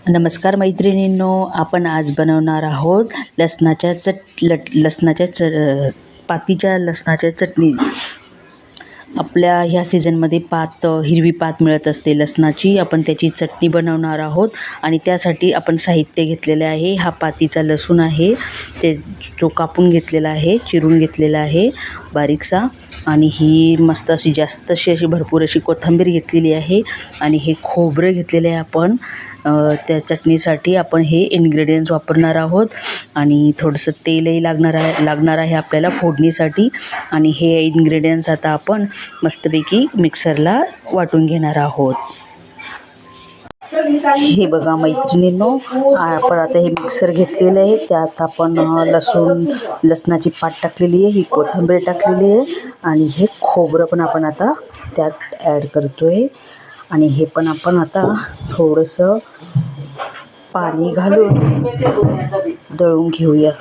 नमस्कार मैत्रिणींनो, आपण आज बनवणार आहोत पातीच्या लसणाच्या चटणी। आपल्या ह्या सीझनमध्ये हिरवी पात मिळत असते लसणाची। आपण त्याची चटणी बनवणार आहोत आणि त्यासाठी आपण साहित्य घेतलेले आहे। हा पातीचा लसूण आहे, ते जो कापून घेतलेला आहे, चिरून घेतलेला आहे बारीकसा। आणि ही मस्त अशी अशी भरपूर अशी कोथिंबीर घेतलेली आहे आणि हे खोबरं घेतलेले आहे आपण। त्या चटणीसाठी आपण हे इन्ग्रेडियंट्स वापरणार आहोत आणि थोडंसं तेलही लागणार आहे आपल्याला फोडणीसाठी। आणि हे इन्ग्रेडियंट्स आता आपण मस्तपैकी मिक्सरला वाटून घेणार आहोत। हे बघा मैत्रिणींनो, आपण आता हे मिक्सर घेतलेलं आहे, त्यात आपण लसणाची पात टाकलेली आहे, ही कोथिंबीर टाकलेली आहे आणि हे खोबरं पण आपण आता त्यात ॲड करतोय। आणि हे पण आपण आता थोडंसं पाणी घालून दळून घेऊया।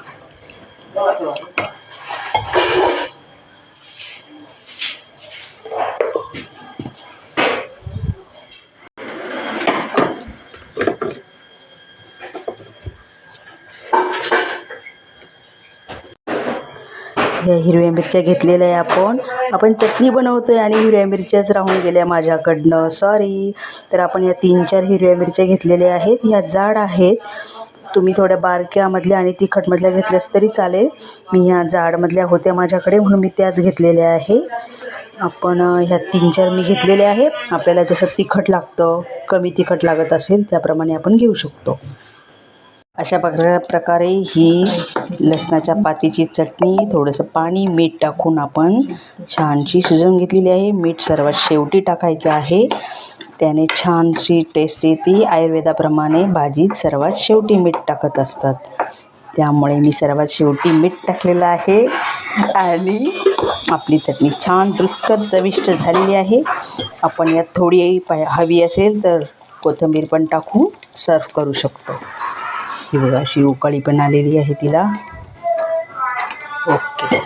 ह्या हिरव्या मिरच्या घेतलेल्या आहे आपण चटणी बनवतोय आणि हिरव्या मिरच्याच राहून गेल्या माझ्याकडनं, सॉरी। तर आपण या 3-4 हिरव्या मिरच्या घेतलेल्या आहेत, ह्या जाड आहेत। तुम्ही थोड्या बारक्यामधल्या आणि तिखटमधल्या घेतल्यास तरी चालेल। मी ह्या जाडमधल्या होत्या माझ्याकडे म्हणून मी त्याच घेतलेल्या आहे। आपण ह्या 3-4 मी घेतलेल्या आहेत। आपल्याला जसं तिखट लागतं, कमी तिखट लागत असेल त्याप्रमाणे आपण घेऊ शकतो। अशा प्रकारे ही लसणाच्या पातीची चटणी थोडंसं पाणी मीठ टाकून आपण छानशी शिजवून घेतलेली आहे। मीठ सर्वात शेवटी टाकायचं आहे, त्याने छानशी टेस्ट येते। आयुर्वेदाप्रमाणे भाजीत सर्वात शेवटी मीठ टाकत असतात, त्यामुळे मी सर्वात शेवटी मीठ टाकलेलं आहे। आणि आपली चटणी छान रुचकर चविष्ट झालेली आहे। आपण यात थोडी हवी असेल तर कोथिंबीर पण टाकून सर्व करू शकतो। ही बघा, अशी उकळी पण आलेली आहे तिला। ओके।